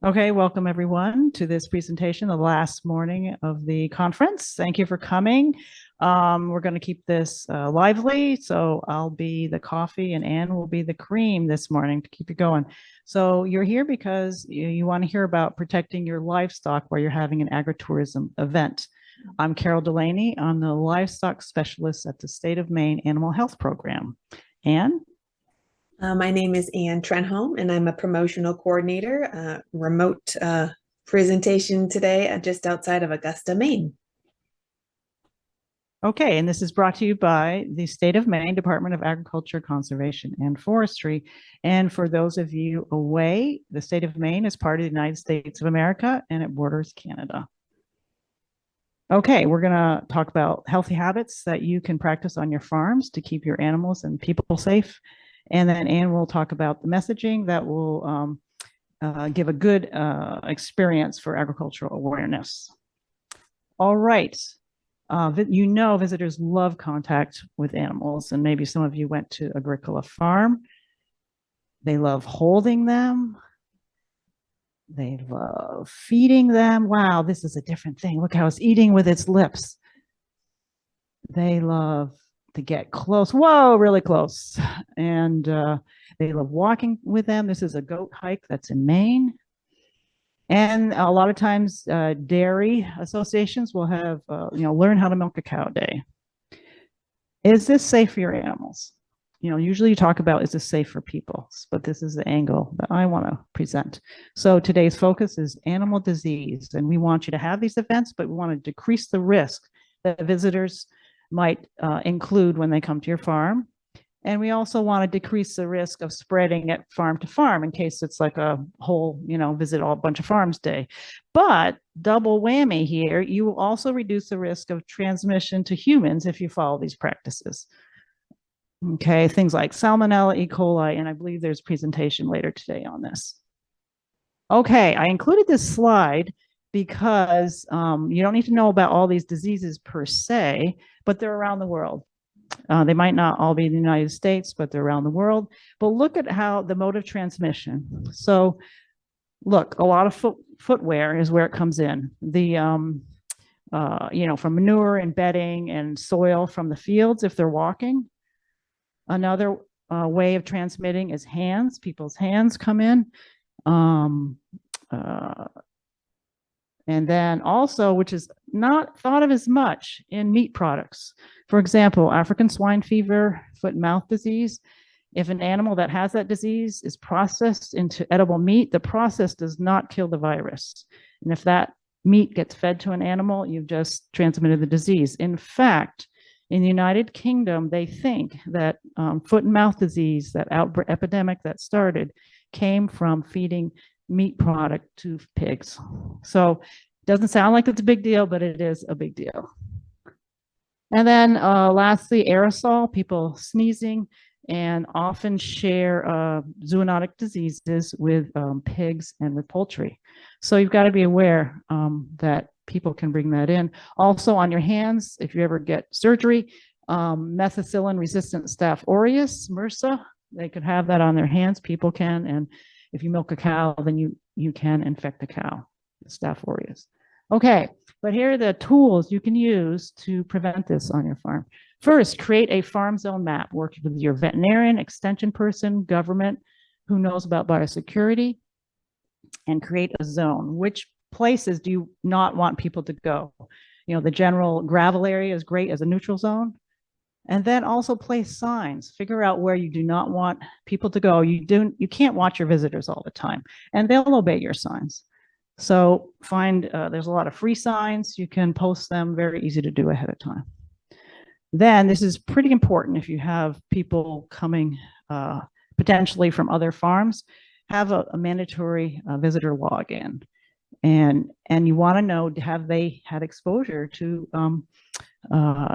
Okay, welcome everyone to this presentation, the last morning of the conference. Thank you for coming. We're going to keep this lively, so I'll be the coffee and Anne will be the cream this morning to keep it going. So you're here because you want to hear about protecting your livestock while you're having an agritourism event. I'm Carol Delaney. I'm the livestock specialist at the State of Maine Animal Health Program. Anne? My name is Anne Trenholm, and I'm a promotional coordinator, remote presentation today just outside of Augusta, Maine. Okay, and this is brought to you by the State of Maine Department of Agriculture, Conservation, and Forestry. And for those of you away, the State of Maine is part of the United States of America, and it borders Canada. Okay, we're going to talk about healthy habits that you can practice on your farms to keep your animals and people safe. And then Anne will talk about the messaging that will give a good experience for agricultural awareness. All right. Visitors love contact with animals, and maybe some of you went to Agricola Farm. They love holding them. They love feeding them. Wow, this is a different thing. Look how it's eating with its lips. They love to get close. Whoa, really close. And they love walking with them. This is a goat hike that's in Maine. And a lot of times dairy associations will have, learn how to milk a cow day. Is this safe for your animals? Usually you talk about, is this safe for people? But this is the angle that I want to present. So today's focus is animal disease. And we want you to have these events, but we want to decrease the risk that visitors might include when they come to your farm. And we also want to decrease the risk of spreading it farm to farm in case it's like a whole, visit all a bunch of farms day. But double whammy here, you will also reduce the risk of transmission to humans if you follow these practices. Okay, things like Salmonella, E. coli, and I believe there's a presentation later today on this. Okay, I included this slide because you don't need to know about all these diseases per se, but they're around the world. They might not all be in the United States, but they're around the world. But look at how the mode of transmission. So look, a lot of footwear is where it comes in. The, from manure and bedding and soil from the fields if they're walking. Another way of transmitting is hands. People's hands come in. And then also, which is not thought of as much in meat products. For example, African swine fever, foot and mouth disease. If an animal that has that disease is processed into edible meat, the process does not kill the virus. And if that meat gets fed to an animal, you've just transmitted the disease. In fact, in the United Kingdom, they think that foot and mouth disease, that epidemic that started, came from feeding meat product to pigs. So it doesn't sound like it's a big deal, but it is a big deal. And then lastly, aerosol, people sneezing and often share zoonotic diseases with pigs and with poultry. So you've got to be aware that people can bring that in. Also on your hands, if you ever get surgery, methicillin-resistant Staph aureus, MRSA, they could have that on their hands, people can, and if you milk a cow, then you can infect the cow, Staph aureus. Okay, but here are the tools you can use to prevent this on your farm. First, create a farm zone map, work with your veterinarian, extension person, government who knows about biosecurity, and create a zone. Which places do you not want people to go? The general gravel area is great as a neutral zone. And then also place signs. Figure out where you do not want people to go. You can't watch your visitors all the time, and they'll obey your signs. So there's a lot of free signs. You can post them, very easy to do ahead of time. Then this is pretty important if you have people coming potentially from other farms, have a mandatory visitor login. And you want to know, have they had exposure to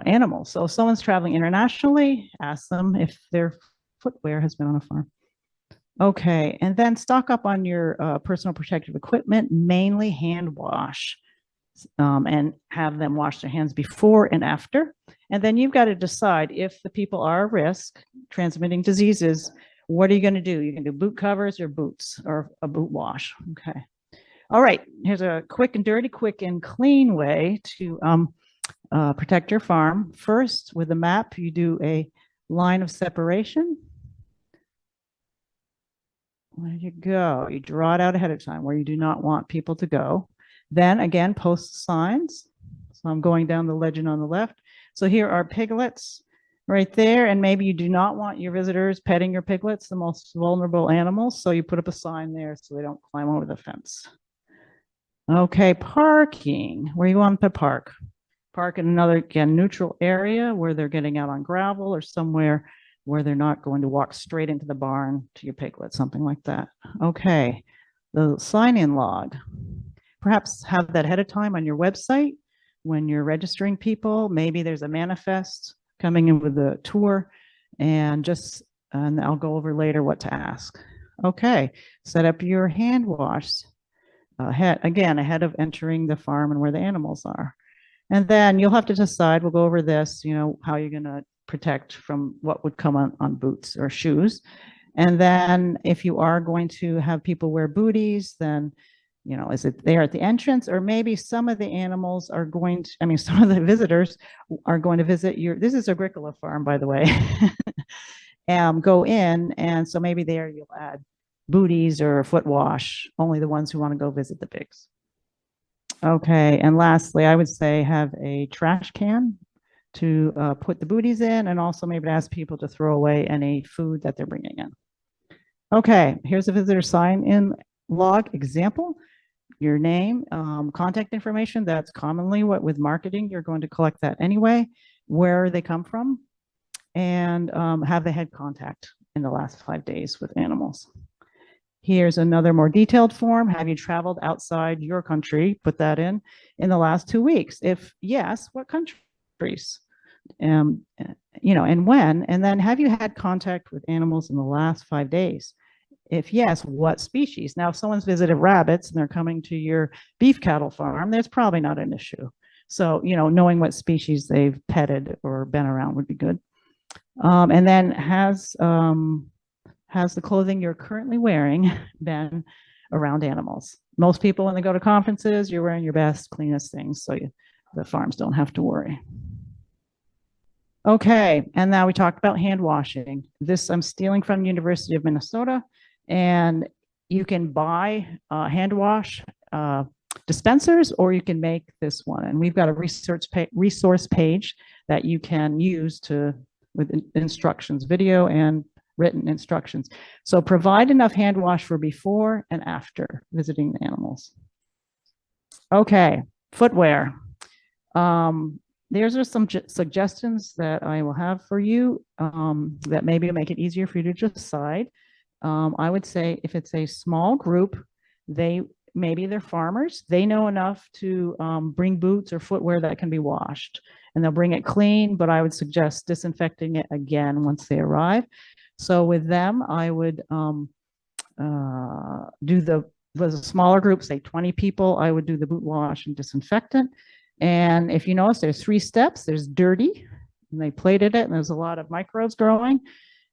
animals? So if someone's traveling internationally, ask them if their footwear has been on a farm. Okay, and then stock up on your personal protective equipment, mainly hand wash, and have them wash their hands before and after. And then you've got to decide if the people are at risk transmitting diseases, what are you going to do? You can do boot covers or boots or a boot wash. Okay. All right, here's a quick and dirty, quick and clean way to protect your farm. First, with the map, you do a line of separation. There you go. You draw it out ahead of time where you do not want people to go. Then again, post signs. So I'm going down the legend on the left. So here are piglets right there. And maybe you do not want your visitors petting your piglets, the most vulnerable animals. So you put up a sign there so they don't climb over the fence. Okay, parking. Where you want to park? Park in another, again, neutral area where they're getting out on gravel or somewhere where they're not going to walk straight into the barn to your piglet, something like that. Okay, the sign-in log. Perhaps have that ahead of time on your website when you're registering people. Maybe there's a manifest coming in with a tour, and I'll go over later what to ask. Okay, set up your hand wash ahead of entering the farm and where the animals are. And then you'll have to decide, we'll go over this, how you're going to protect from what would come on boots or shoes. And then if you are going to have people wear booties, then, is it there at the entrance? Or maybe some of the animals are going to, some of the visitors are going to visit this is Agricola farm, by the way, go in. And so maybe there you'll add booties or foot wash, only the ones who want to go visit the pigs. Okay, and lastly, I would say have a trash can to put the booties in, and also maybe ask people to throw away any food that they're bringing in. Okay, here's a visitor sign-in log example. Your name, contact information, that's commonly what with marketing, you're going to collect that anyway, where they come from, and have they had contact in the last 5 days with animals. Here's another more detailed form. Have you traveled outside your country? Put that in the last 2 weeks. If yes, what countries? And when? And then have you had contact with animals in the last 5 days? If yes, what species? Now, if someone's visited rabbits and they're coming to your beef cattle farm, there's probably not an issue. So, knowing what species they've petted or been around would be good. And then has the clothing you're currently wearing been around animals? Most people, when they go to conferences, you're wearing your best, cleanest things, so the farms don't have to worry. Okay, and now we talked about hand washing. This I'm stealing from the University of Minnesota, and you can buy hand wash dispensers, or you can make this one. And we've got a resource page that you can use with instructions, video and written instructions. So provide enough hand wash for before and after visiting the animals. Okay, footwear. There's some suggestions that I will have for you that maybe make it easier for you to decide. I would say if it's a small group, maybe they're farmers, they know enough to bring boots or footwear that can be washed, and they'll bring it clean, but I would suggest disinfecting it again once they arrive. So with them, I would do with a smaller group, say 20 people, I would do the boot wash and disinfectant. And if you notice, there's 3 steps. There's dirty, and they plated it, and there's a lot of microbes growing.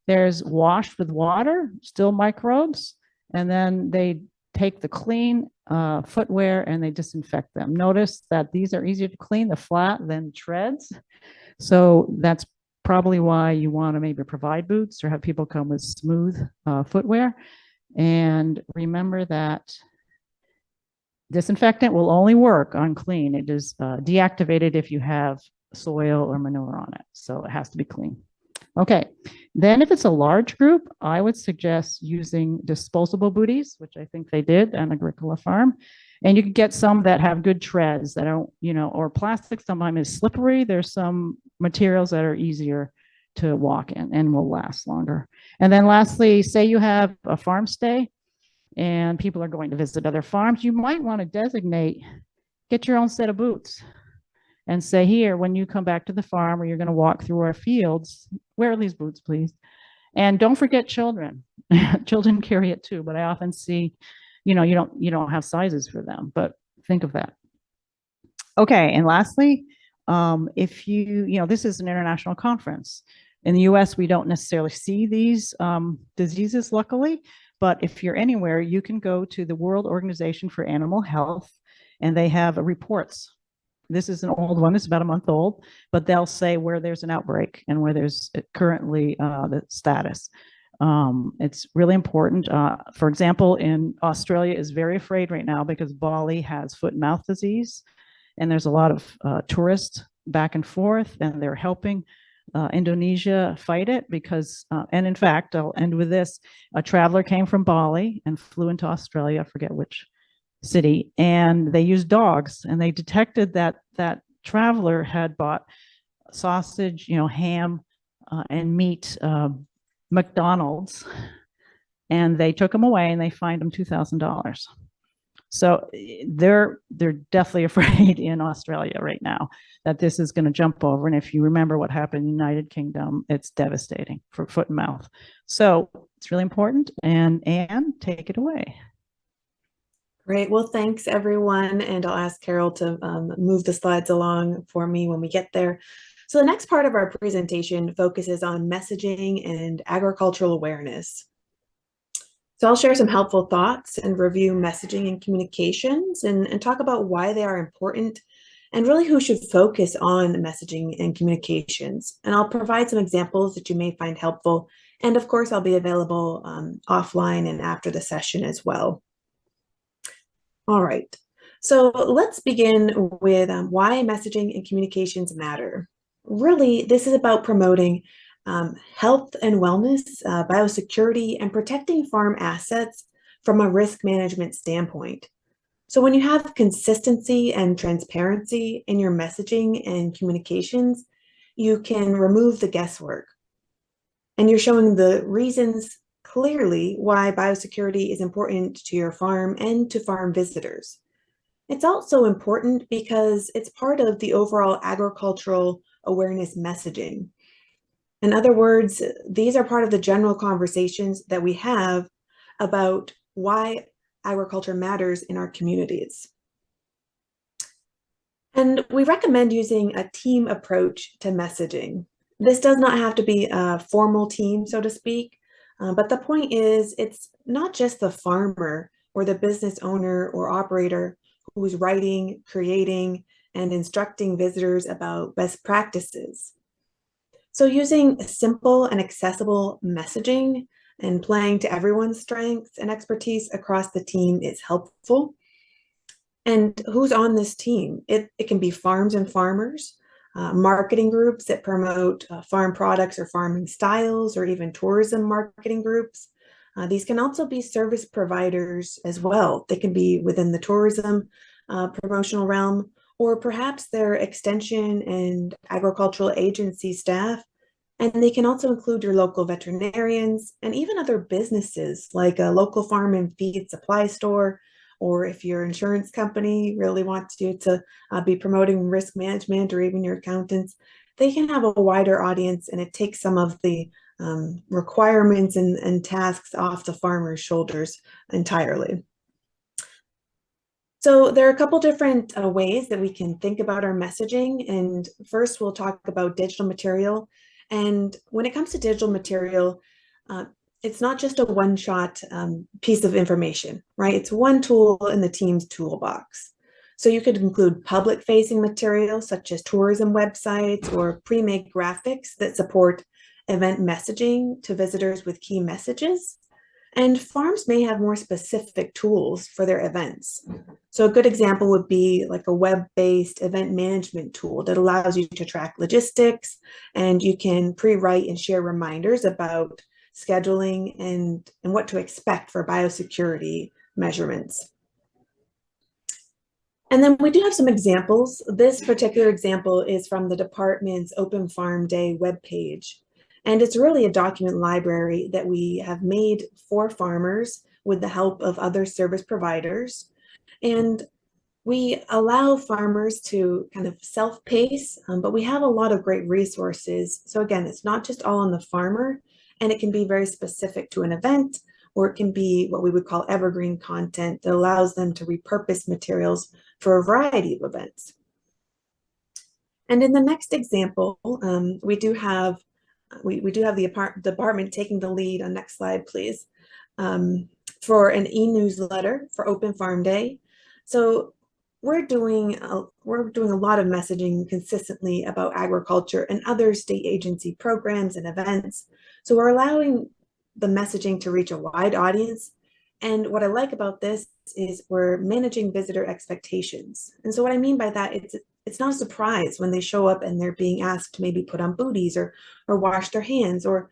There's washed with water, still microbes, and then they take the clean footwear and they disinfect them. Notice that these are easier to clean, the flat than treads. So that's probably why you want to maybe provide boots or have people come with smooth footwear. And remember that disinfectant will only work on clean. It is deactivated if you have soil or manure on it. So it has to be clean. Okay, then if it's a large group, I would suggest using disposable booties, which I think they did on Agricola farm. And you can get some that have good treads that don't, or plastic sometimes is slippery. There's some materials that are easier to walk in and will last longer. And then lastly, say you have a farm stay and people are going to visit other farms, you might want to get your own set of boots and say, here, when you come back to the farm or you're going to walk through our fields, wear these boots, please. And don't forget children. Children carry it too, but I often see, you don't have sizes for them, but think of that. Okay, and lastly, if this is an international conference. In the US, we don't necessarily see these diseases, luckily, But if you're anywhere, you can go to the World Organization for Animal Health, and they have reports. This is an old one, it's about a month old, but they'll say where there's an outbreak and where there's currently the status. It's really important. For example, in Australia is very afraid right now because Bali has foot and mouth disease, and there's a lot of tourists back and forth, and they're helping Indonesia fight it because, and in fact, I'll end with this. A traveler came from Bali and flew into Australia, I forget which city, and they used dogs, and they detected that that traveler had bought sausage, ham, and meat, McDonald's, and they took him away and they fined him $2,000. So they're definitely afraid in Australia right now that this is going to jump over. And if you remember what happened in the United Kingdom, it's devastating for foot and mouth. So it's really important. And Anne, take it away. Great. Well, thanks everyone. And I'll ask Carol to move the slides along for me when we get there. So the next part of our presentation focuses on messaging and agricultural awareness. So I'll share some helpful thoughts and review messaging and communications and talk about why they are important and really who should focus on messaging and communications. And I'll provide some examples that you may find helpful. And of course, I'll be available offline and after the session as well. All right, so let's begin with why messaging and communications matter. Really, this is about promoting health and wellness, biosecurity, and protecting farm assets from a risk management standpoint. So when you have consistency and transparency in your messaging and communications, you can remove the guesswork. And you're showing the reasons clearly why biosecurity is important to your farm and to farm visitors. It's also important because it's part of the overall agricultural awareness messaging. In other words, these are part of the general conversations that we have about why agriculture matters in our communities. And we recommend using a team approach to messaging. This does not have to be a formal team, so to speak, but the point is it's not just the farmer or the business owner or operator who's writing, creating, and instructing visitors about best practices. So using simple and accessible messaging and playing to everyone's strengths and expertise across the team is helpful. And who's on this team? It can be farms and farmers, marketing groups that promote farm products or farming styles, or even tourism marketing groups. These can also be service providers as well. They can be within the tourism promotional realm, or perhaps their extension and agricultural agency staff. And they can also include your local veterinarians and even other businesses like a local farm and feed supply store, or if your insurance company really wants you to be promoting risk management, or even your accountants, they can have a wider audience, and it takes some of the requirements and tasks off the farmer's shoulders entirely. So there are a couple different ways that we can think about our messaging. And first, we'll talk about digital material. And when it comes to digital material, it's not just a one-shot piece of information, right? It's one tool in the team's toolbox. So you could include public-facing material such as tourism websites or pre-made graphics that support event messaging to visitors with key messages. And farms may have more specific tools for their events. So a good example would be like a web-based event management tool that allows you to track logistics, and you can pre-write and share reminders about scheduling and what to expect for biosecurity measurements. And then we do have some examples. This particular example is from the department's Open Farm Day webpage. And it's really a document library that we have made for farmers with the help of other service providers. And we allow farmers to kind of self-pace, but we have a lot of great resources. So again, it's not just all on the farmer, and it can be very specific to an event, or it can be what we would call evergreen content that allows them to repurpose materials for a variety of events. And in the next example, we do have the department taking the lead. On next slide, please. for an e-newsletter for Open Farm Day. So we're doing a lot of messaging consistently about agriculture and other state agency programs and events. So we're allowing the messaging to reach a wide audience. And what I like about this is we're managing visitor expectations. And so what I mean by that, it's not a surprise when they show up and they're being asked to maybe put on booties or wash their hands or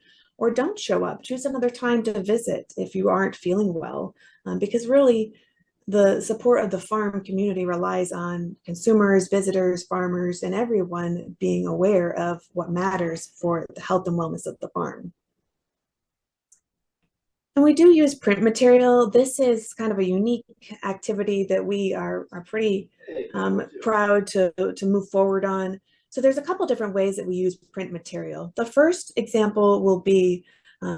don't show up. Choose another time to visit if you aren't feeling well, because really the support of the farm community relies on consumers, visitors, farmers, and everyone being aware of what matters for the health and wellness of the farm. And we do use print material. This is kind of a unique activity that we are pretty proud to move forward on. So there's a couple different ways that we use print material. The first example will be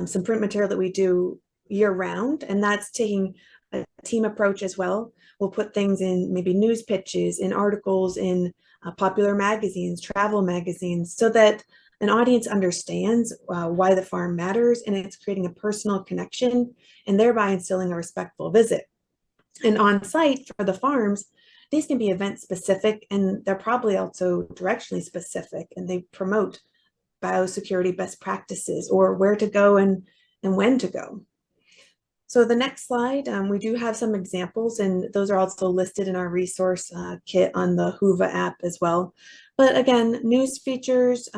some print material that we do year round, and that's taking a team approach as well. We'll put things in maybe news pitches, in articles, in popular magazines, travel magazines, so that an audience understands why the farm matters, and it's creating a personal connection and thereby instilling a respectful visit. And on site for the farms, these can be event specific, and they're probably also directionally specific, and they promote biosecurity best practices or where to go and when to go. So the next slide, we do have some examples, and those are also listed in our resource kit on the Whova app as well. But again, news features,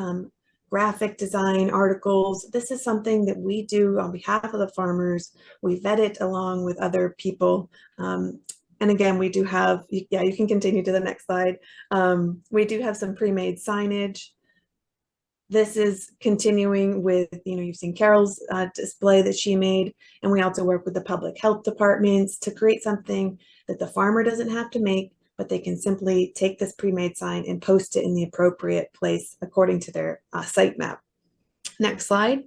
graphic design, articles, this is something that we do on behalf of the farmers. We vet it along with other people. And again, we do have, yeah, you can continue to the next slide. We do have some pre-made signage. This is continuing with, you've seen Carol's display that she made, and we also work with the public health departments to create something that the farmer doesn't have to make, but they can simply take this pre-made sign and post it in the appropriate place according to their site map. Next slide.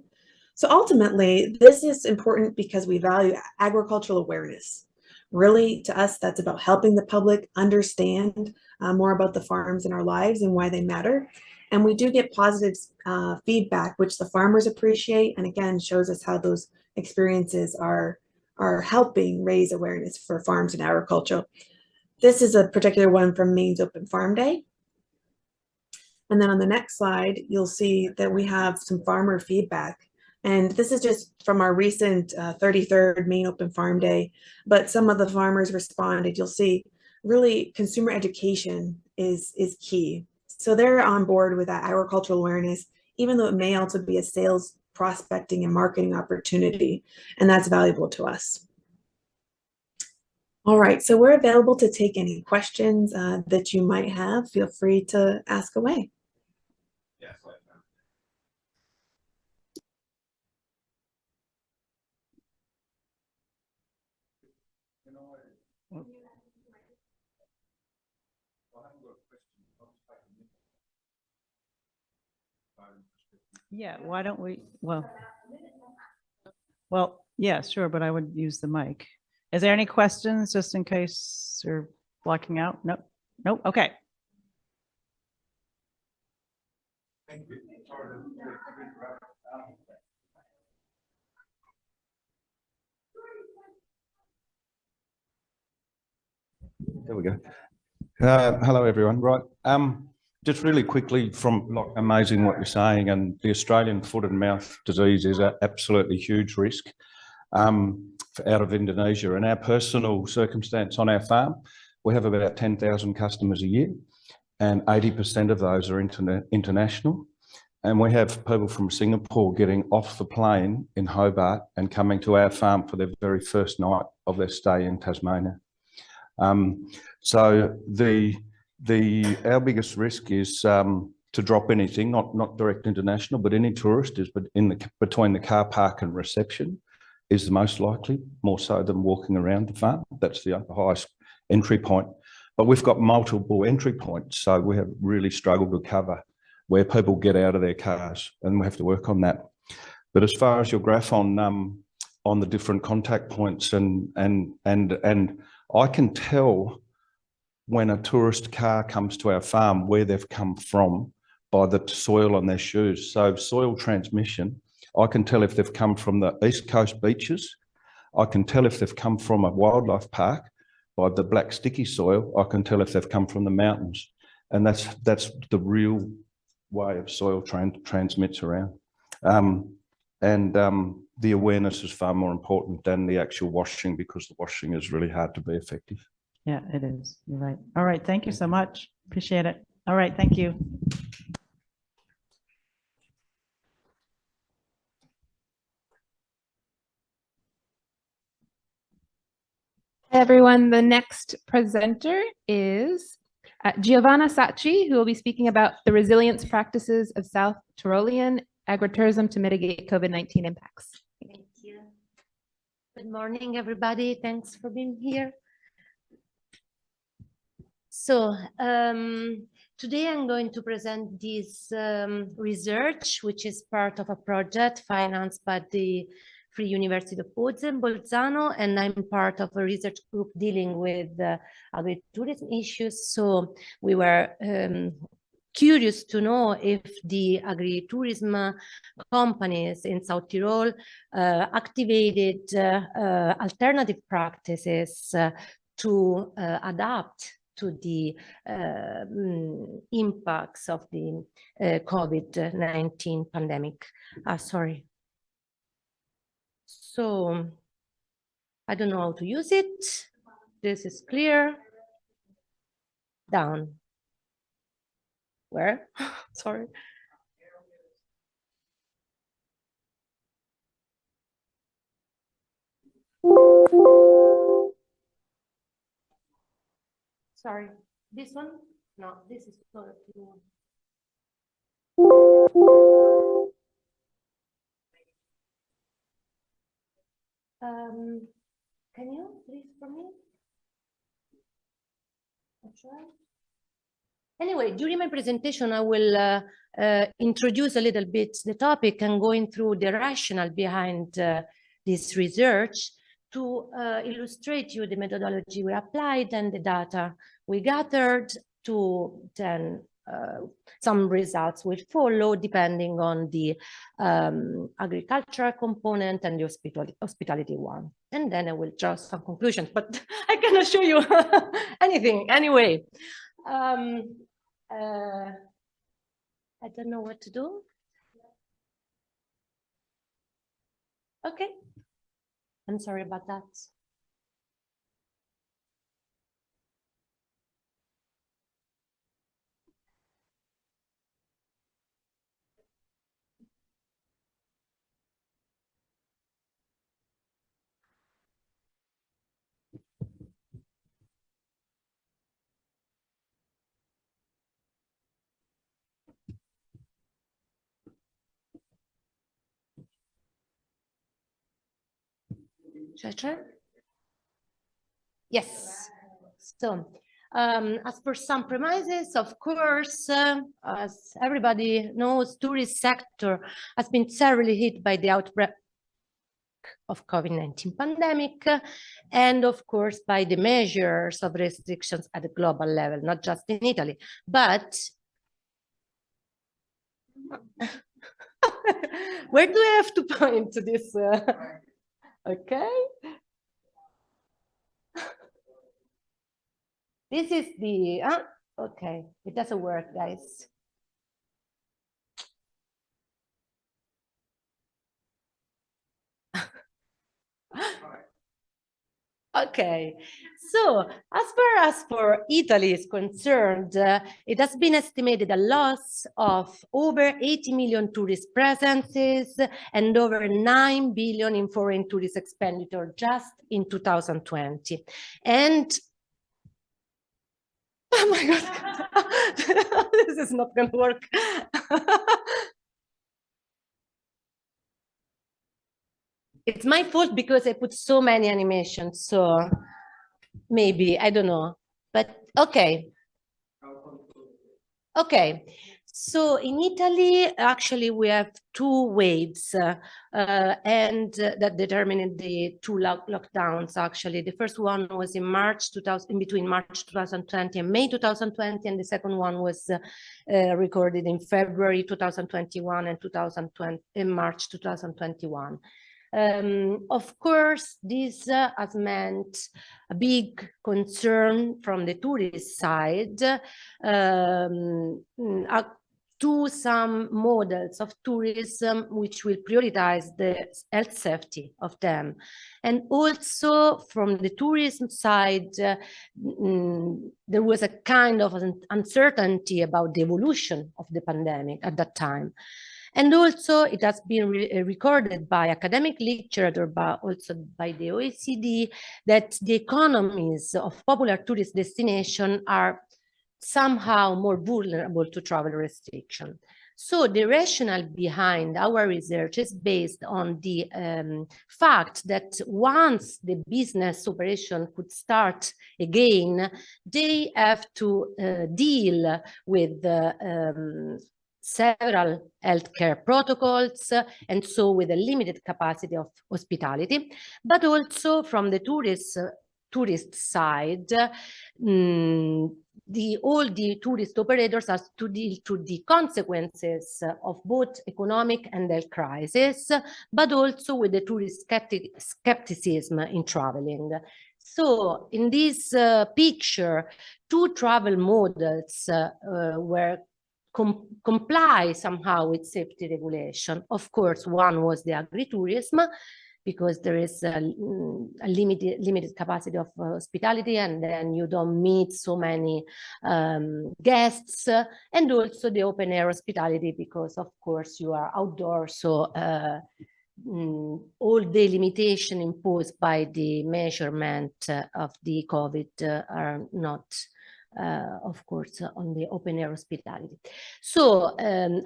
So ultimately, this is important because we value agricultural awareness. Really, to us, that's about helping the public understand more about the farms in our lives and why they matter. And we do get positive feedback, which the farmers appreciate, and again, shows us how those experiences are helping raise awareness for farms and agriculture. This is a particular one from Maine's Open Farm Day. And then on the next slide, you'll see that we have some farmer feedback. And this is just from our recent 33rd Maine Open Farm Day, but some of the farmers responded. You'll see really consumer education is key. So they're on board with that agricultural awareness, even though it may also be a sales, prospecting, and marketing opportunity, and that's valuable to us. All right, so we're available to take any questions that you might have. Feel free to ask away. Yeah, why don't we, well, yeah, sure, but I would use the mic. Is there any questions just in case you're blocking out? Nope, nope, okay. Thank you. There we go. Hello, everyone. Right. Just really quickly, from amazing what you're saying, and the Australian foot and mouth disease is an absolutely huge risk out of Indonesia. And our personal circumstance on our farm, we have about 10,000 customers a year, and 80% of those are international. And we have people from Singapore getting off the plane in Hobart and coming to our farm for their very first night of their stay in Tasmania. So our biggest risk is to drop anything, not direct international, but any tourist is between the car park and reception is the most likely, more so than walking around the farm. That's the highest entry point. But we've got multiple entry points, so we have really struggled to cover where people get out of their cars, and we have to work on that. But as far as your graph on the different contact points, and I can tell when a tourist car comes to our farm where they've come from by the soil on their shoes. So soil transmission, I can tell if they've come from the East Coast beaches I can tell if they've come from a wildlife park by the black sticky soil. I can tell if they've come from the mountains. And that's the real way of soil transmits around. The awareness is far more important than the actual washing, because the washing is really hard to be effective. Yeah, it is. You're right. All right. Thank you so much. Appreciate it. All right. Thank you. Hi everyone, the next presenter is Giovanna Sacchi, who will be speaking about the resilience practices of South Tyrolean agritourism to mitigate COVID-19 impacts. Thank you. Good morning, everybody. Thanks for being here. So today I'm going to present this research, which is part of a project financed by the Free University of Bolzano, and I'm part of a research group dealing with agritourism issues. So we were curious to know if the agritourism companies in South Tyrol activated alternative practices to adapt to the impacts of the COVID-19 pandemic. Sorry. So I don't know how to use it. This is clear. Down. Where? Sorry. Sorry. This one? No, this is not a clear one. Can you please for me? Anyway, during my presentation, I will introduce a little bit the topic and going through the rationale behind this research to illustrate you the methodology we applied and the data we gathered, to then some results will follow depending on the agricultural component and the hospitality one. And then I will draw some conclusions, but I cannot show you anything anyway. I don't know what to do. Okay. I'm sorry about that. Should I try? Yes. So, as for some premises, of course, as everybody knows, tourist sector has been severely hit by the outbreak of COVID-19 pandemic, and of course by the measures of restrictions at a global level, not just in Italy, but where do I have to point to this? Okay. This is the, okay, it doesn't work, guys. Okay, so as far as for Italy is concerned, it has been estimated a loss of over 80 million tourist presences and over 9 billion in foreign tourist expenditure just in 2020. And oh my God, this is not going to work. It's my fault because I put so many animations, so maybe, I don't know, but okay. Okay, so in Italy, actually, we have two waves and that determined the two lockdowns, actually. The first one was in March 2000, in between March 2020 and May 2020, and the second one was recorded in February 2021 and in March 2021. Of course, this has meant a big concern from the tourist side to some models of tourism which will prioritize the health safety of them. And also from the tourism side, there was a kind of an uncertainty about the evolution of the pandemic at that time. And also it has been recorded by academic literature, but also by the OECD, that the economies of popular tourist destinations are somehow more vulnerable to travel restriction. So the rationale behind our research is based on the fact that once the business operation could start again, they have to deal with several healthcare protocols, and so with a limited capacity of hospitality, but also from the tourist side, all the tourist operators have to deal to the consequences of both economic and health crisis, but also with the tourist skepticism in traveling. So in this picture, two travel models were comply somehow with safety regulation. Of course, one was the agritourism, because there is a limited capacity of hospitality, and then you don't meet so many guests, and also the open air hospitality, because of course you are outdoors, so all the limitation imposed by the measurement of the COVID are not of course, on the open air hospitality. So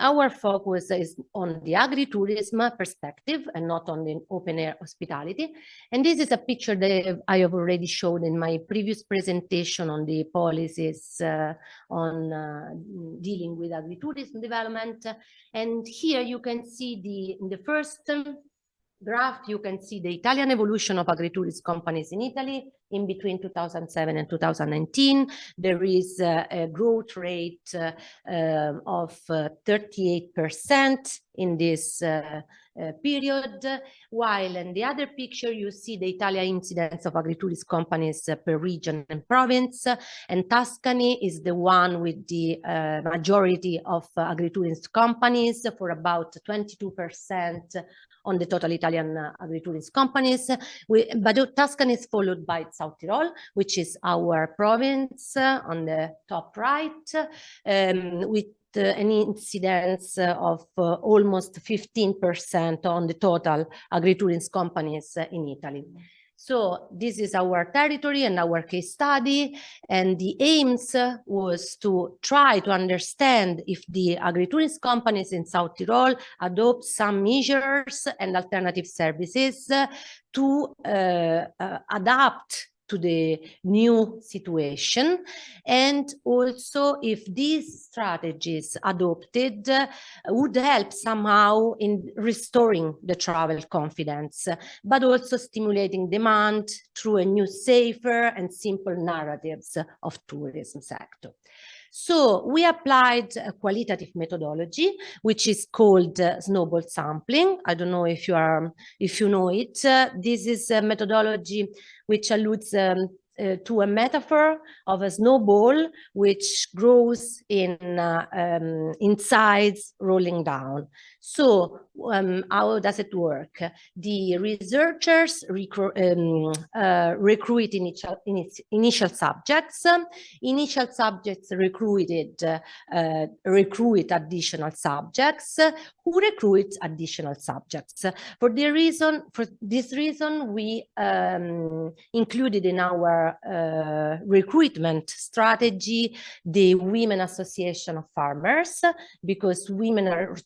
our focus is on the agritourism perspective and not on the open air hospitality. And this is a picture that I have already showed in my previous presentation on the policies on dealing with agritourism development. And here you can see in the first graph, you can see the Italian evolution of agritourism companies in Italy in between 2007 and 2019. There is a growth rate of 38% in this period, while in the other picture you see the Italian incidence of agritourism companies per region and province, and Tuscany is the one with the majority of agritourism companies, for about 22% on the total Italian agritourism companies. But Tuscany is followed by South Tyrol, which is our province on the top right, with an incidence of almost 15% on the total agritourism companies in Italy. So this is our territory and our case study, and the aims was to try to understand if the agritourism companies in South Tyrol adopt some measures and alternative services to adapt to the new situation, and also if these strategies adopted would help somehow in restoring the travel confidence, but also stimulating demand through a new, safer and simple narratives of tourism sector. So we applied a qualitative methodology, which is called snowball sampling. I don't know if you know it. This is a methodology which alludes to a metaphor of a snowball which grows in sides rolling down. So how does it work? The researchers recruit initial subjects. Initial subjects recruit additional subjects, who recruit additional subjects. For this reason, we included in our recruitment strategy the Women Association of Farmers, because women are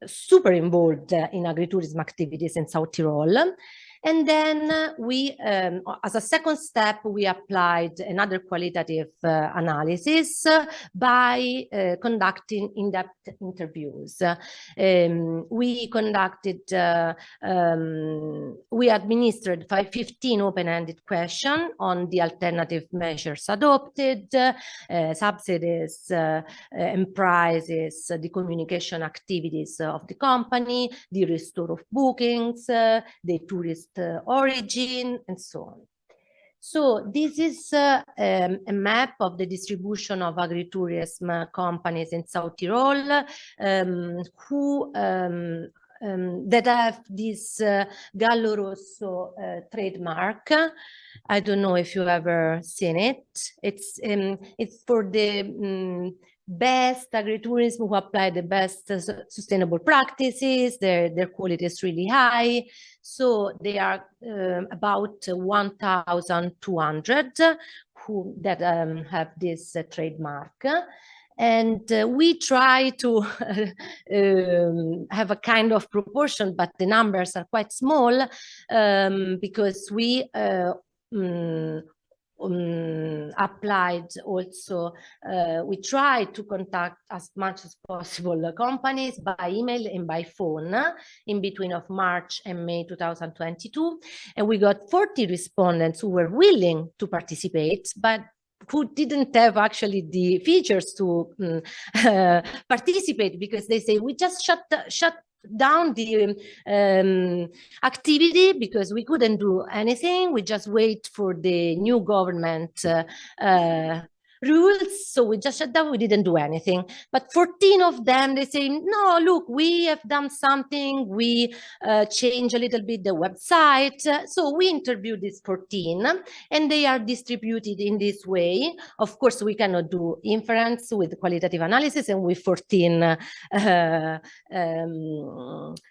super involved in agritourism activities in South Tyrol. And then we, as a second step, we applied another qualitative analysis by conducting in-depth interviews. We conducted, we administered 15 open-ended questions on the alternative measures adopted, subsidies and prices, the communication activities of the company, the restore of bookings, the tourist origin, and so on. So this is a map of the distribution of agritourism companies in South Tyrol who that have this Gallo Rosso trademark. I don't know if you've ever seen it. It's for the best agritourism who apply the best sustainable practices. Their quality is really high. So they are about 1,200 who that have this trademark. And we try to have a kind of proportion, but the numbers are quite small because we applied also, we tried to contact as much as possible companies by email and by phone in between of March and May 2022. And we got 40 respondents who were willing to participate, but who didn't have actually the features to participate, because they say we just shut down the activity because we couldn't do anything. We just wait for the new government rules. So we just shut down, we didn't do anything. But 14 of them, they say, no, look, we have done something. We change a little bit the website. So we interviewed these 14 and they are distributed in this way. Of course, we cannot do inference with qualitative analysis and with 14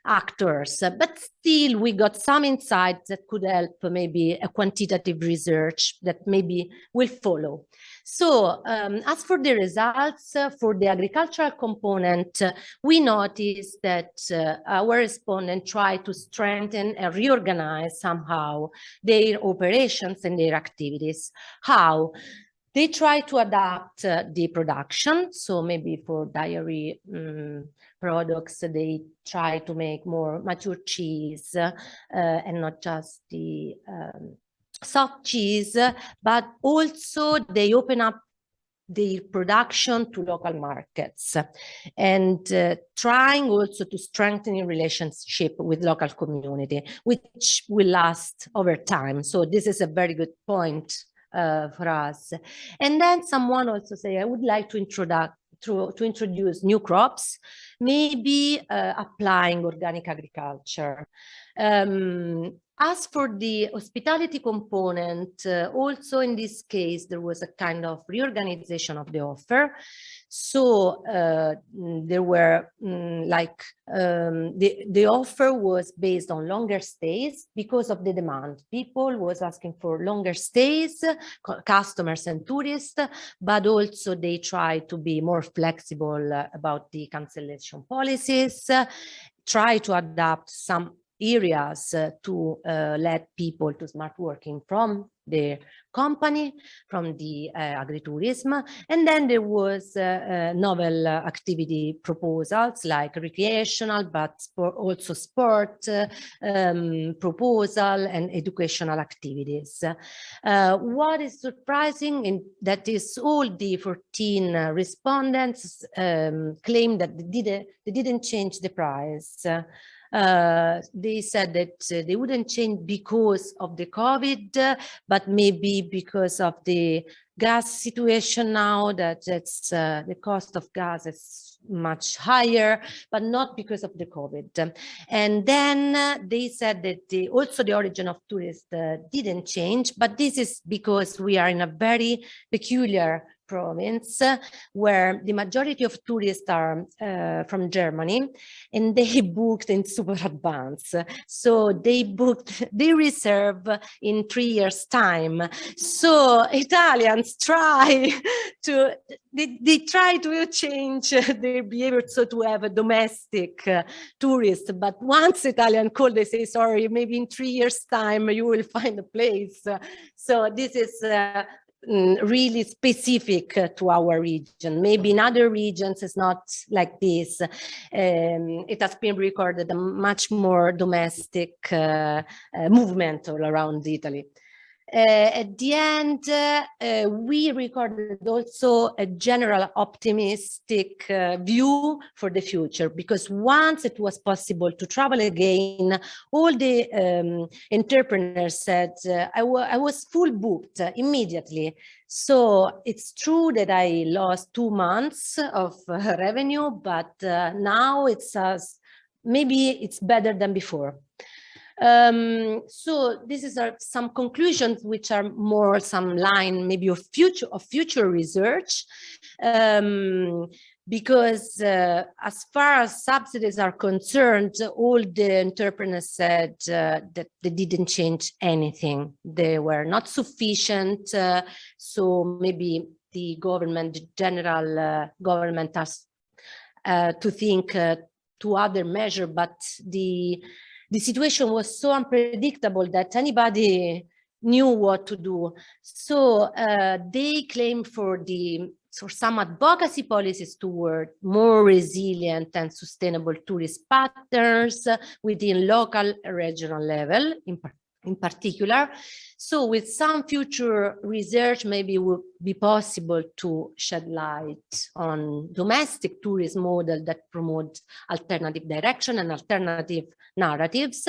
actors, but still we got some insights that could help maybe a quantitative research that maybe will follow. So as for the results for the agricultural component, we noticed that our respondents tried to strengthen and reorganize somehow their operations and their activities. How? They try to adapt the production. So maybe for dairy products, they try to make more mature cheese and not just the soft cheese, but also they open up the production to local markets and trying also to strengthen a relationship with local community, which will last over time. So this is a very good point for us. And then someone also say, I would like to introduce new crops, maybe applying organic agriculture. As for the hospitality component, also in this case, there was a kind of reorganization of the offer. So there were the offer was based on longer stays because of the demand. People was asking for longer stays, customers and tourists, but also they try to be more flexible about the cancellation policies, try to adapt some areas to let people to smart working from the company, from the agritourism. And then there was novel activity proposals like recreational, but also sport proposal and educational activities. What is surprising in that is all the 14 respondents claim that they didn't change the price. They said that they wouldn't change because of the COVID, but maybe because of the gas situation now, that it's the cost of gas is much higher, but not because of the COVID. And then they said that also the origin of tourists didn't change, but this is because we are in a very peculiar province, where the majority of tourists are from Germany, and they booked in super advance. So they reserve in 3 years' time. So Italians try to, they try to change their behavior so to have a domestic tourist, but once Italian call, they say, sorry, maybe in 3 years' time you will find a place. So this is really specific to our region. Maybe in other regions it's not like this. It has been recorded a much more domestic movement all around Italy. At the end, we recorded also a general optimistic view for the future, because once it was possible to travel again, all the entrepreneurs said, I was full booked immediately. So it's true that I lost 2 months of revenue, but now it's maybe it's better than before. So this is some conclusions which are more some line maybe of future research, because as far as subsidies are concerned, all the entrepreneurs said that they didn't change anything. They were not sufficient. So maybe the government, the general government has to think to other measure, but the situation was so unpredictable that anybody knew what to do. So they claim for some advocacy policies toward more resilient and sustainable tourist patterns within local and regional level in particular. So with some future research, maybe it would be possible to shed light on domestic tourism model that promote alternative direction and alternative narratives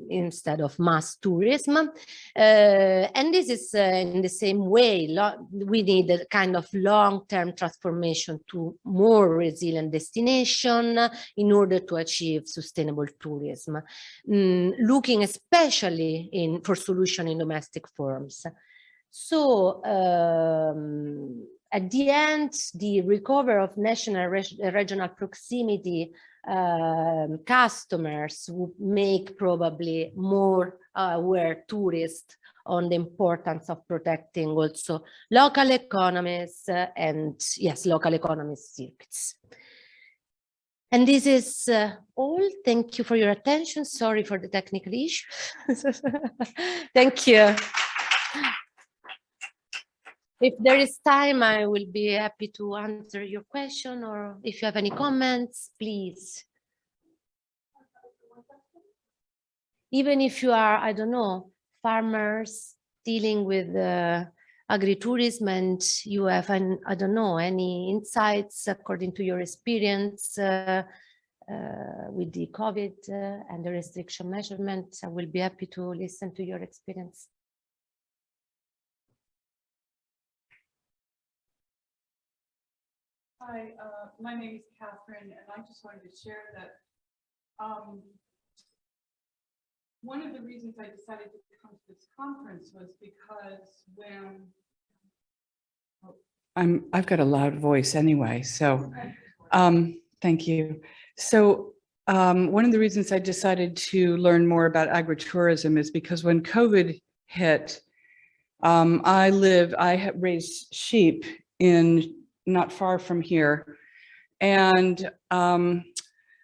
instead of mass tourism. And this is in the same way, we need a kind of long-term transformation to more resilient destination in order to achieve sustainable tourism, looking especially for solution in domestic forms. So at the end, the recovery of national regional proximity customers would make probably more aware tourists on the importance of protecting also local economies and yes, local economy circuits. And this is all. Thank you for your attention. Sorry for the technical issue. Thank you. If there is time, I will be happy to answer your question, or if you have any comments, please. Even if you are, I don't know, farmers dealing with agritourism and you have, I don't know, any insights according to your experience with the COVID and the restriction measurements, I will be happy to listen to your experience. Hi, my name is Catherine, and I just wanted to share that one of the reasons I decided to come to this conference was because when I've got a loud voice anyway, so thank you. So one of the reasons I decided to learn more about agritourism is because when COVID hit, I raised sheep in not far from here, and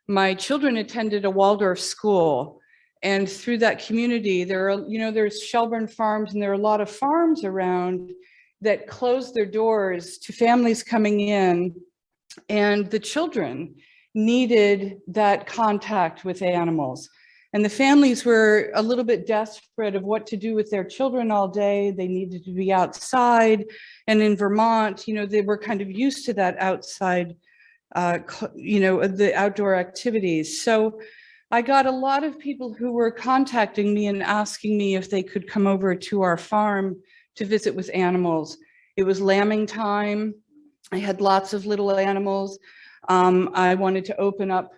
my children attended a Waldorf school, and through that community there are, there's Shelburne farms, and there are a lot of farms around that closed their doors to families coming in, and the children needed that contact with animals. And the families were a little bit desperate of what to do with their children all day. They needed to be outside. And in Vermont, they were kind of used to that outside, the outdoor activities. So I got a lot of people who were contacting me and asking me if they could come over to our farm to visit with animals. It was lambing time. I had lots of little animals. I wanted to open up.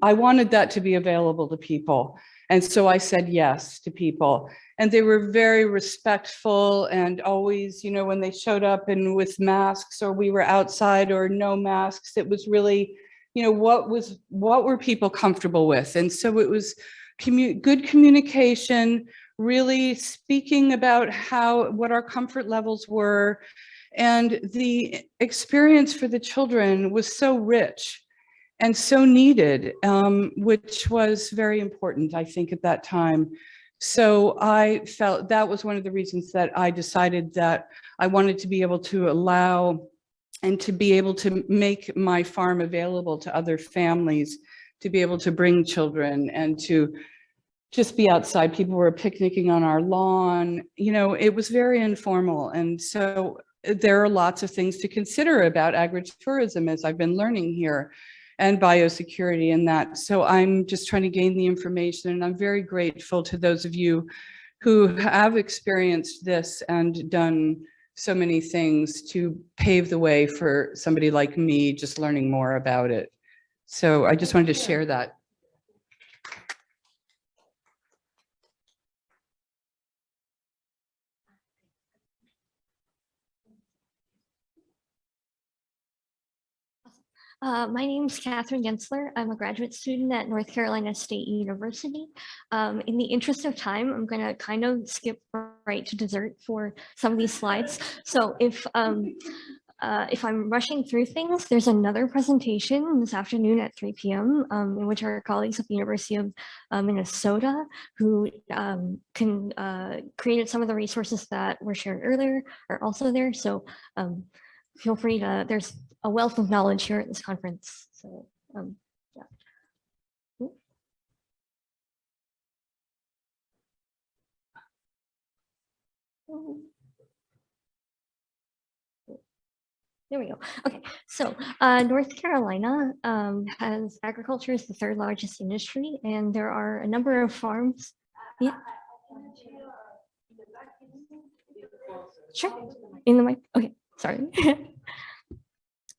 I wanted that to be available to people. And so I said yes to people. And they were very respectful, and always, you know, when they showed up and with masks, or we were outside or no masks, it was really, you know, what were people comfortable with? And so it was good communication, really speaking about what our comfort levels were. And the experience for the children was so rich and so needed, which was very important, I think, at that time. So I felt that was one of the reasons that I decided that I wanted to be able to allow and to be able to make my farm available to other families, to be able to bring children and to just be outside. People were picnicking on our lawn. You know, it was very informal. And so there are lots of things to consider about agritourism, as I've been learning here, and biosecurity and that. So I'm just trying to gain the information, and I'm very grateful to those of you who have experienced this and done so many things to pave the way for somebody like me just learning more about it. So I just wanted to share that. My name is Catherine Gensler. I'm a graduate student at North Carolina State University. In the interest of time, I'm going to kind of skip right to dessert for some of these slides. So if I'm rushing through things, there's another presentation this afternoon at 3 p.m. In which our colleagues at the University of Minnesota, who created some of the resources that were shared earlier, are also there. So feel free to, there's a wealth of knowledge here at this conference. So yeah. There we go. Okay, so North Carolina has agriculture is the third largest industry, and there are a number of farms. Yeah. Sure. In the mic. Okay, sorry.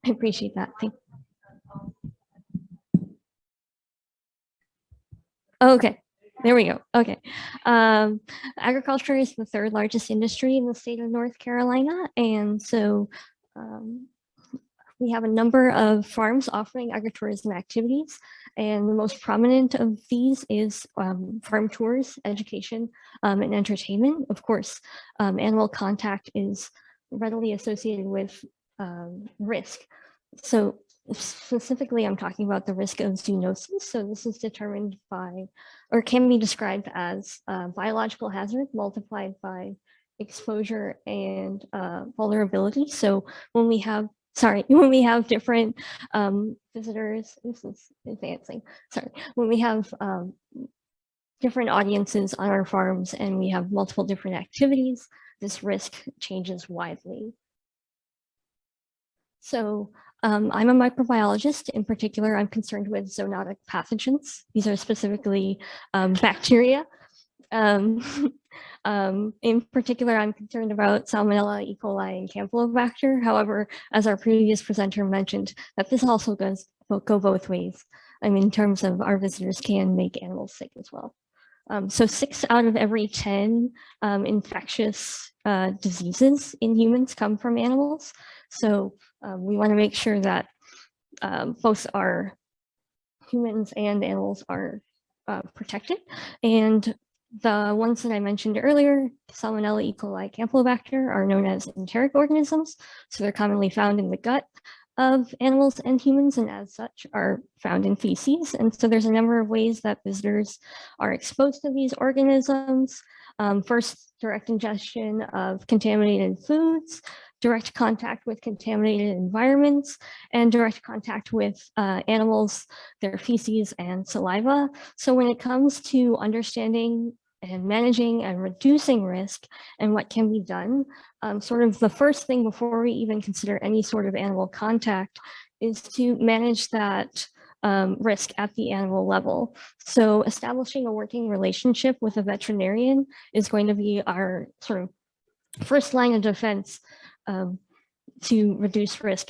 I appreciate that. Thank you. Okay, there we go. Okay. Agriculture is the third largest industry in the state of North Carolina. And so we have a number of farms offering agritourism activities. And the most prominent of these is farm tours, education, and entertainment. Of course, animal contact is readily associated with risk. So specifically, I'm talking about the risk of zoonosis. So this is determined by, or can be described as biological hazard multiplied by exposure and vulnerability. So when we have, when we have different visitors, this is advancing, when we have different audiences on our farms and we have multiple different activities, this risk changes widely. So I'm a microbiologist. In particular, I'm concerned with zoonotic pathogens. These are specifically bacteria. In particular, I'm concerned about Salmonella, E. coli, and Campylobacter. However, as our previous presenter mentioned, that this also go both ways. I mean, in terms of our visitors can make animals sick as well. So 6 out of every 10 infectious diseases in humans come from animals. So we want to make sure that both our humans and animals are protected. And the ones that I mentioned earlier, Salmonella, E. coli, Campylobacter, are known as enteric organisms. So they're commonly found in the gut of animals and humans, and as such are found in feces. And so there's a number of ways that visitors are exposed to these organisms. First, direct ingestion of contaminated foods, direct contact with contaminated environments, and direct contact with animals, their feces and saliva. So when it comes to understanding and managing and reducing risk and what can be done, sort of the first thing before we even consider any sort of animal contact is to manage that risk at the animal level. So establishing a working relationship with a veterinarian is going to be our sort of first line of defense to reduce risk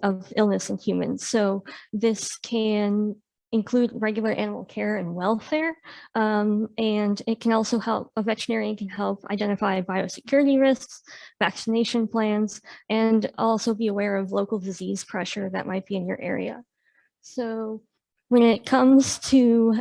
of illness in humans. So this can include regular animal care and welfare. And it can also help, a veterinarian can help identify biosecurity risks, vaccination plans, and also be aware of local disease pressure that might be in your area. So when it comes to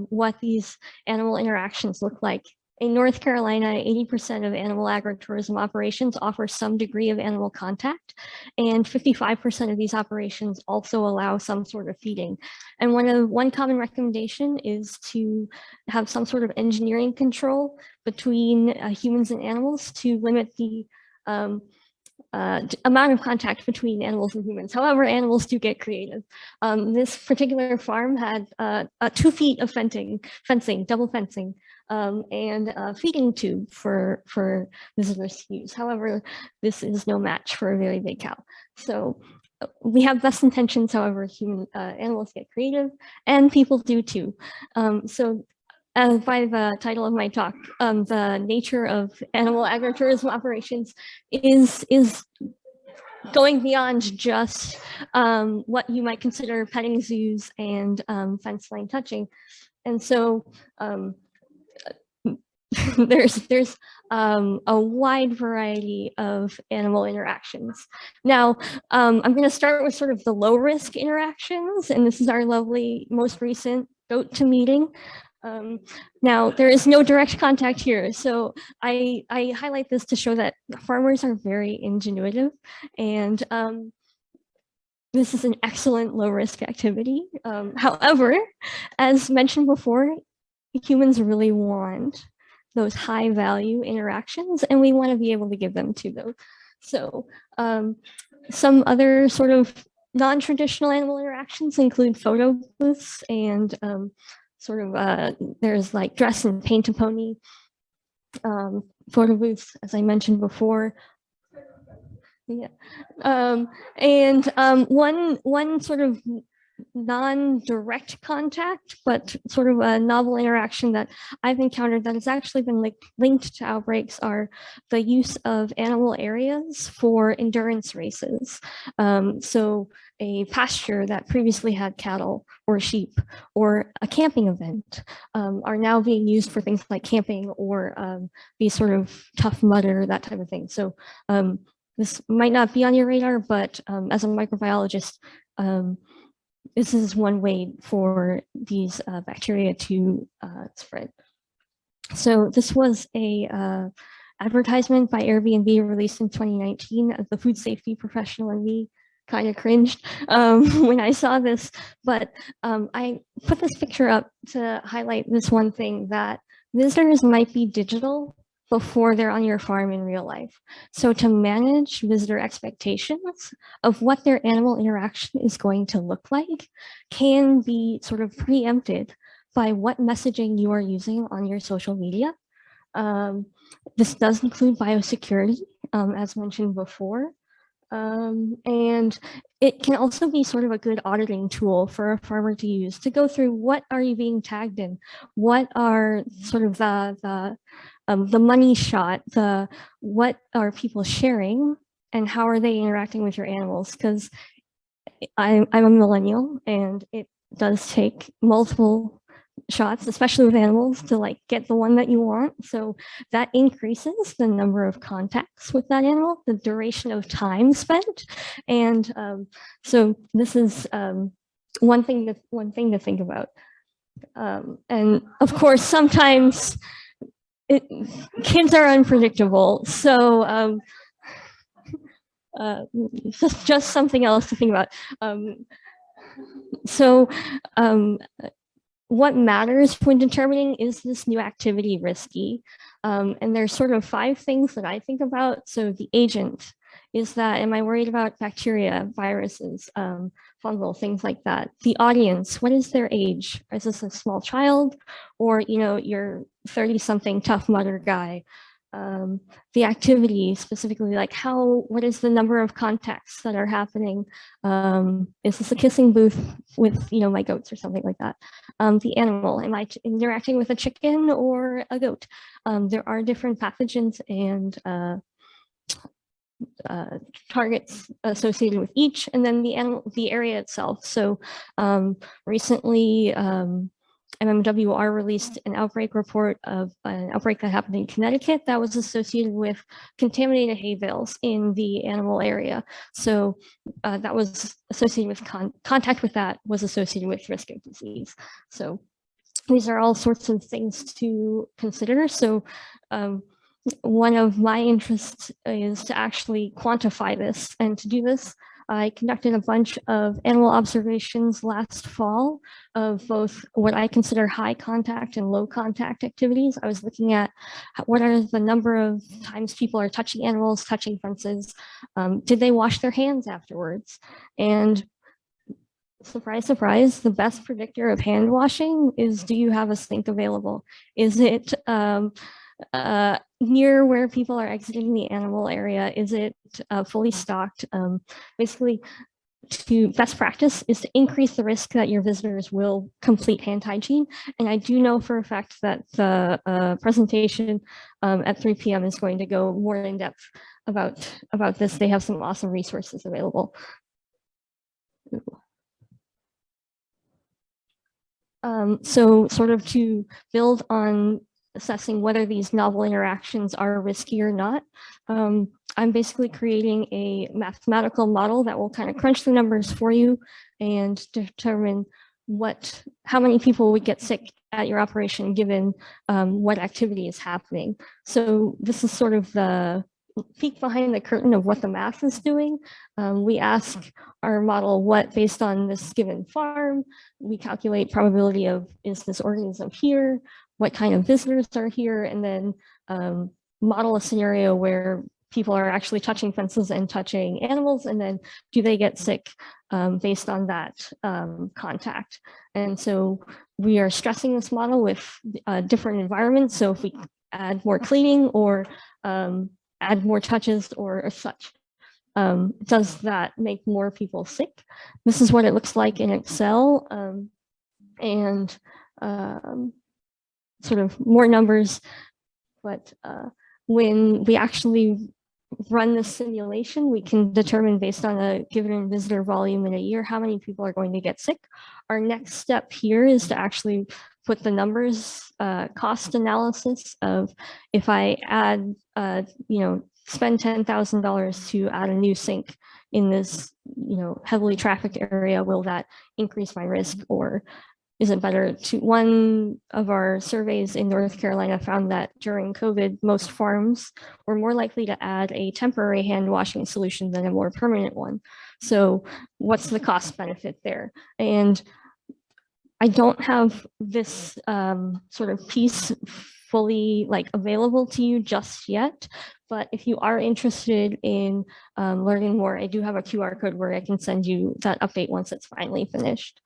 what these animal interactions look like, in North Carolina, 80% of animal agritourism operations offer some degree of animal contact, and 55% of these operations also allow some sort of feeding. And one common recommendation is to have some sort of engineering control between humans and animals to limit the amount of contact between animals and humans. However, animals do get creative. This particular farm had 2 feet of fencing, double fencing, and a feeding tube for visitors to use. However, this is no match for a very big cow. So we have best intentions, however, animals get creative, and people do too. So by the title of my talk, the nature of animal agritourism operations is going beyond just what you might consider petting zoos and fence line touching. And so there's a wide variety of animal interactions. Now, I'm going to start with sort of the low risk interactions, and this is our lovely most recent goat to meeting. Now, there is no direct contact here, so I highlight this to show that farmers are very ingenuitive, and this is an excellent low-risk activity. However, as mentioned before, humans really want those high-value interactions, and we want to be able to give them to them. So some other sort of non-traditional animal interactions include photo booths and there's like dress and paint a pony photo booths, as I mentioned before. Yeah, one sort of non-direct contact, but sort of a novel interaction that I've encountered that has actually been linked to outbreaks are the use of animal areas for endurance races. So a pasture that previously had cattle or sheep or a camping event are now being used for things like camping or these sort of tough mudder, that type of thing. So this might not be on your radar, but as a microbiologist, this is one way for these bacteria to spread. So this was a advertisement by Airbnb released in 2019. The food safety professional in me kind of cringed when I saw this, but I put this picture up to highlight this one thing, that visitors might be digital before they're on your farm in real life. So to manage visitor expectations of what their animal interaction is going to look like can be sort of preempted by what messaging you are using on your social media. This does include biosecurity, as mentioned before. And it can also be sort of a good auditing tool for a farmer to use to go through what are you being tagged in, what are sort of the money shot, what are people sharing, and how are they interacting with your animals? Because I'm a millennial, and it does take multiple shots, especially with animals, to like get the one that you want. So that increases the number of contacts with that animal, the duration of time spent, and so this is one thing to think about. And of course, sometimes kids are unpredictable, so just something else to think about. What matters when determining is this new activity risky? And there's sort of 5 things that I think about. So the agent is that, am I worried about bacteria, viruses, fungal, things like that? The audience, what is their age? Is this a small child, or your 30-something tough mudder guy? The activity specifically, like what is the number of contacts that are happening? Is this a kissing booth with my goats or something like that? The animal, am I interacting with a chicken or a goat? There are different pathogens and targets associated with each, and then the area itself. So recently, MMWR released an outbreak report of an outbreak that happened in Connecticut that was associated with contaminated hay bales in the animal area. So that was associated with contact with that was associated with risk of disease. So these are all sorts of things to consider. So one of my interests is to actually quantify this, and to do this, I conducted a bunch of animal observations last fall of both what I consider high contact and low contact activities. I was looking at what are the number of times people are touching animals, touching fences. Did they wash their hands afterwards? And surprise, surprise, the best predictor of hand washing is, do you have a sink available? Is it near where people are exiting the animal area? Is it fully stocked? Basically, best practice is to increase the risk that your visitors will complete hand hygiene. And I do know for a fact that the presentation at 3 p.m. is going to go more in depth about this. They have some awesome resources available. So sort of to build on assessing whether these novel interactions are risky or not, I'm basically creating a mathematical model that will kind of crunch the numbers for you and determine how many people would get sick at your operation given what activity is happening. So this is sort of the peek behind the curtain of what the math is doing. We ask our model based on this given farm, we calculate probability of, is this organism here? What kind of visitors are here? And then model a scenario where people are actually touching fences and touching animals, and then do they get sick based on that contact? And so we are stressing this model with different environments. So if we add more cleaning or add more touches or such, does that make more people sick? This is what it looks like in Excel, and sort of more numbers. But when we actually run this simulation, we can determine based on a given visitor volume in a year how many people are going to get sick. Our next step here is to actually put the numbers, cost analysis of, if I add, spend $10,000 to add a new sink in this, heavily trafficked area, will that increase my risk? Or is it better to, one of our surveys in North Carolina found that during COVID, most farms were more likely to add a temporary hand washing solution than a more permanent one. So what's the cost benefit there? And I don't have this sort of piece fully available to you just yet, but if you are interested in learning more, I do have a QR code where I can send you that update once it's finally finished.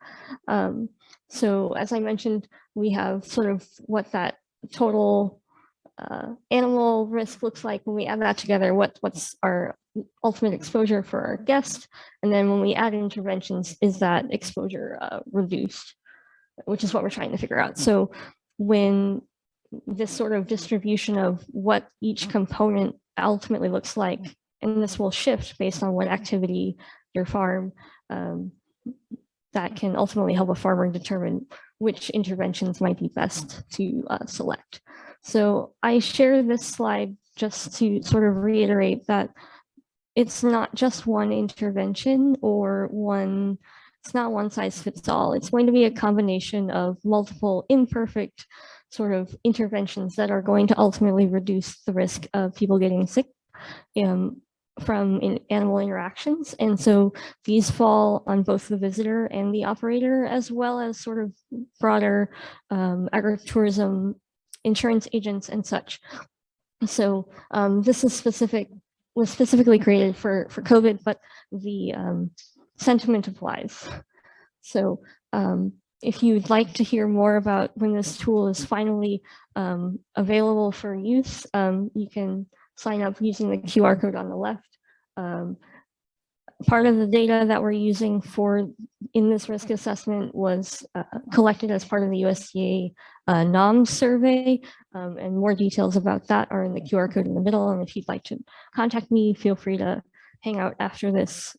So as I mentioned, we have sort of what that total animal risk looks like. When we add that together, what's our ultimate exposure for our guest? And then when we add interventions, is that exposure reduced? Which is what we're trying to figure out. So when this sort of distribution of what each component ultimately looks like, and this will shift based on what activity your farm, that can ultimately help a farmer determine which interventions might be best to select. So I share this slide just to sort of reiterate that it's not just one intervention or it's not one size fits all. It's going to be a combination of multiple imperfect sort of interventions that are going to ultimately reduce the risk of people getting sick from animal interactions. And so these fall on both the visitor and the operator, as well as sort of broader agritourism, insurance agents and such. So this is was specifically created for COVID, but the sentiment applies. So if you'd like to hear more about when this tool is finally available for use, you can sign up using the QR code on the left. part of the data that we're using in this risk assessment was collected as part of the USDA NOMS survey, and more details about that are in the QR code in the middle. And if you'd like to contact me, feel free to hang out after this,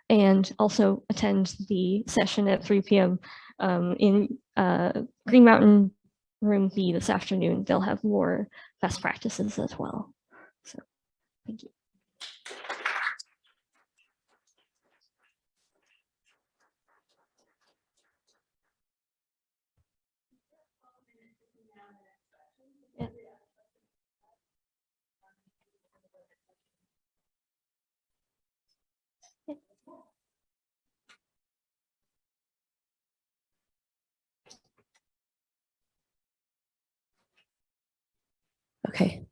and also attend the session at 3 p.m. In Green Mountain Room B this afternoon. They'll have more best practices as well. So, thank you. Okay,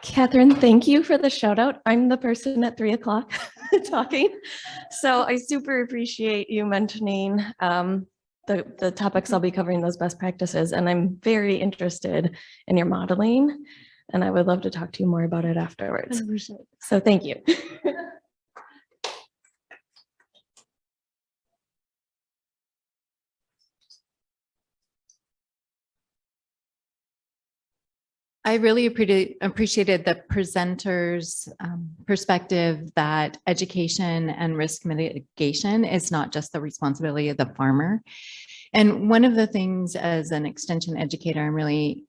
Catherine, thank you for the shout out. I'm the person at 3 o'clock talking. So I super appreciate you mentioning the topics I'll be covering, those best practices, and I'm very interested in your modeling, and I would love to talk to you more about it afterwards. 100%. So thank you. I really appreciated the presenter's perspective that education and risk mitigation is not just the responsibility of the farmer. And one of the things as an extension educator, I'm really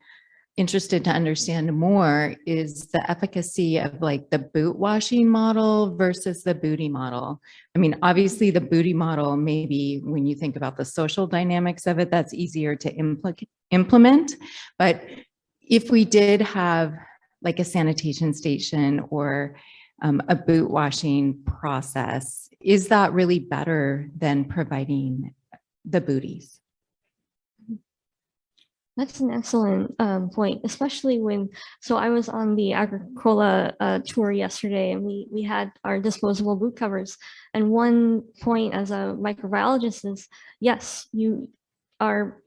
interested to understand more is the efficacy of like the boot washing model versus the booty model. I mean, obviously the booty model, maybe when you think about the social dynamics of it, that's easier to implement, but if we did have like a sanitation station or a boot washing process, is that really better than providing the booties? That's an excellent point, especially so I was on the Agricola tour yesterday, and we had our disposable boot covers. And one point as a microbiologist is, yes, you are,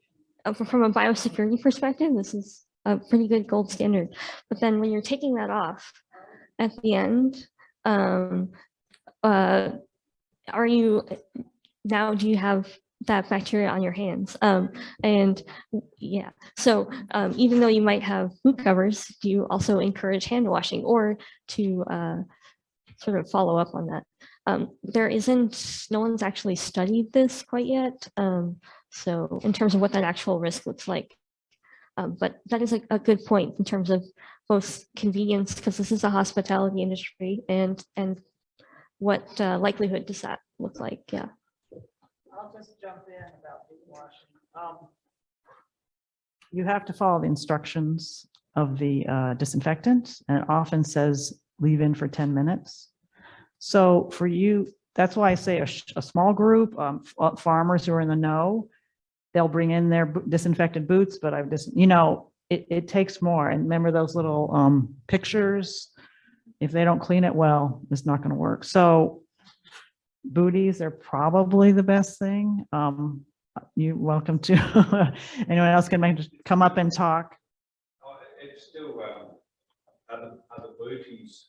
from a biosecurity perspective, this is a pretty good gold standard. But then when you're taking that off at the end, do you have that bacteria on your hands? And yeah, so even though you might have boot covers, do you also encourage hand washing, or to sort of follow up on that? No one's actually studied this quite yet. So in terms of what that actual risk looks like. But that is a good point in terms of both convenience, because this is a hospitality industry, and what likelihood does that look like? Yeah. I'll just jump in about boot washing. You have to follow the instructions of the disinfectant, and it often says leave in for 10 minutes. So for you, that's why I say a small group, farmers who are in the know, they'll bring in their disinfected boots, but I've just, it takes more. And remember those little pictures, if they don't clean it well, it's not going to work. So booties are probably the best thing. You're welcome to, anyone else can come up and talk. Oh, it's still, are the booties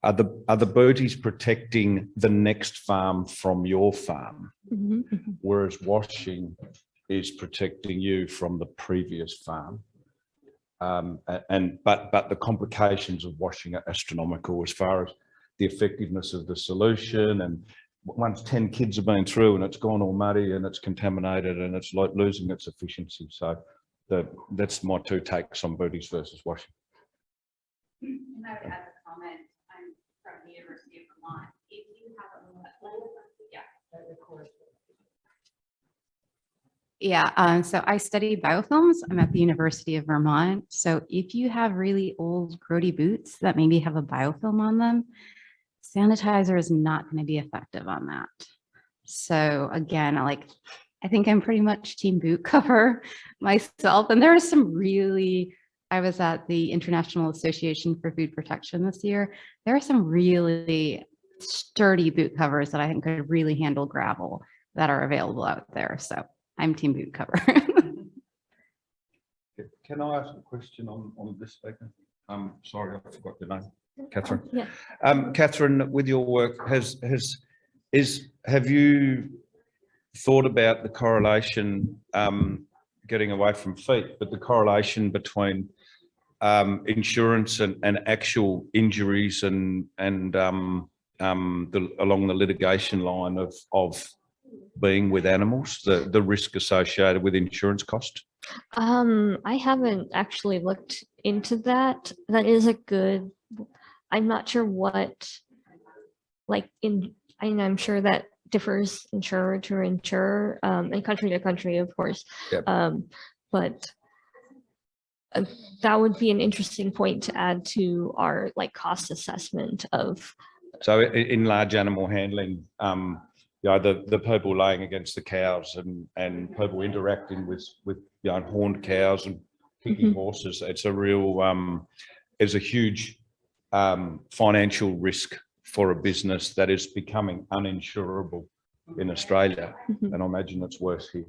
Are the booties protecting the next farm from your farm, whereas washing is protecting you from the previous farm? But the complications of washing are astronomical as far as the effectiveness of the solution. And once 10 kids have been through and it's gone all muddy and it's contaminated and it's like losing its efficiency. So that's my two takes on booties versus washing. And I would add a comment. I'm from the University of Vermont. If you have so I study biofilms. I'm at the University of Vermont. So if you have really old grody boots that maybe have a biofilm on them, sanitizer is not going to be effective on that. So again, I think I'm pretty much team boot cover myself. And there are some I was at the International Association for Food Protection this year. There are some really sturdy boot covers that I think could really handle gravel that are available out there. So I'm team boot cover. Can I ask a question on this speaker? Sorry, I forgot your name, Catherine. Yeah. Catherine, with your work, have you thought about the correlation, getting away from feet, but the correlation between insurance and actual injuries and along the litigation line of being with animals, the risk associated with insurance cost? I haven't actually looked into that. That is a good, I'm not sure what, like I'm sure that differs insurer to insurer, and country to country, of course. Yep. But that would be an interesting point to add to our like cost assessment of. So in large animal handling, the people laying against the cows and people interacting with horned cows and kicking horses, it's a real, it's a huge financial risk for a business that is becoming uninsurable in Australia. And I imagine it's worse here.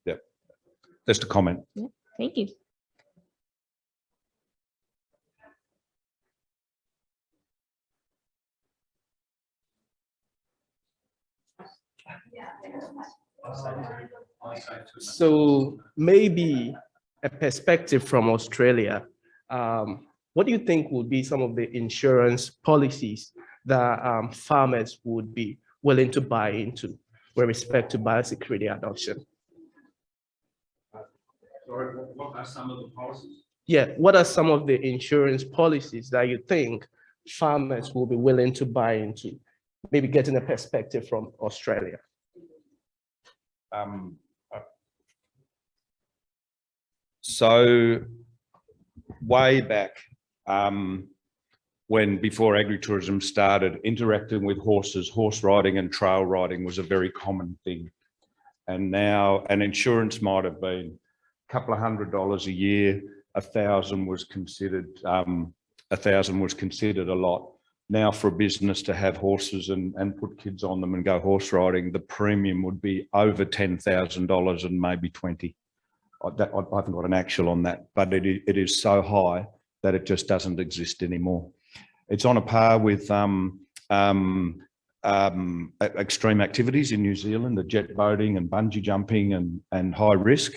Yep. Just a comment. Yeah, thank you. So maybe a perspective from Australia, what do you think would be some of the insurance policies that farmers would be willing to buy into with respect to biosecurity adoption? Sorry, what are some of the policies? Yeah, what are some of the insurance policies that you think farmers will be willing to buy into? Maybe getting a perspective from Australia. So way back, before agritourism started, interacting with horses, horse riding and trail riding was a very common thing. And now an insurance might have been a couple of $100 a year, $1,000 was considered, $1,000 was considered a lot. Now for a business to have horses and put kids on them and go horse riding, the premium would be over $10,000 and maybe 20. I haven't got an actual on that, but it is so high that it just doesn't exist anymore. It's on a par with extreme activities in New Zealand, the jet boating and bungee jumping and high risk.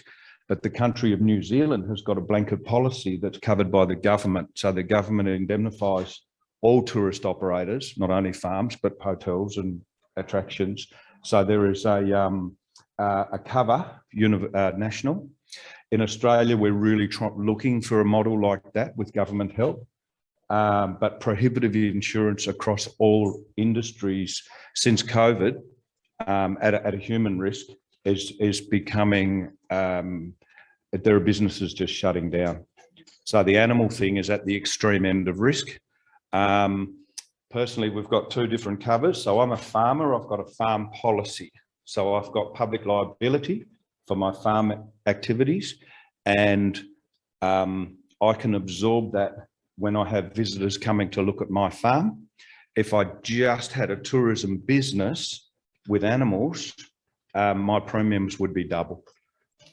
But the country of New Zealand has got a blanket policy that's covered by the government. So the government indemnifies all tourist operators, not only farms, but hotels and attractions. So there is a cover, national. In Australia, we're really looking for a model like that with government help. But prohibitive insurance across all industries since COVID at a human risk is becoming, there are businesses just shutting down. So the animal thing is at the extreme end of risk. Personally, we've got two different covers. So I'm a farmer, I've got a farm policy. So I've got public liability for my farm activities, and I can absorb that when I have visitors coming to look at my farm. If I just had a tourism business with animals, my premiums would be double.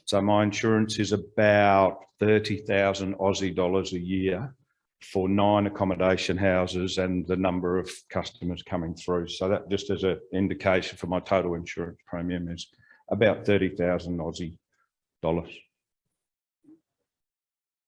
So my insurance is about 30,000 Aussie dollars a year for 9 accommodation houses and the number of customers coming through. So that just as an indication for my total insurance premium is about 30,000 Aussie dollars.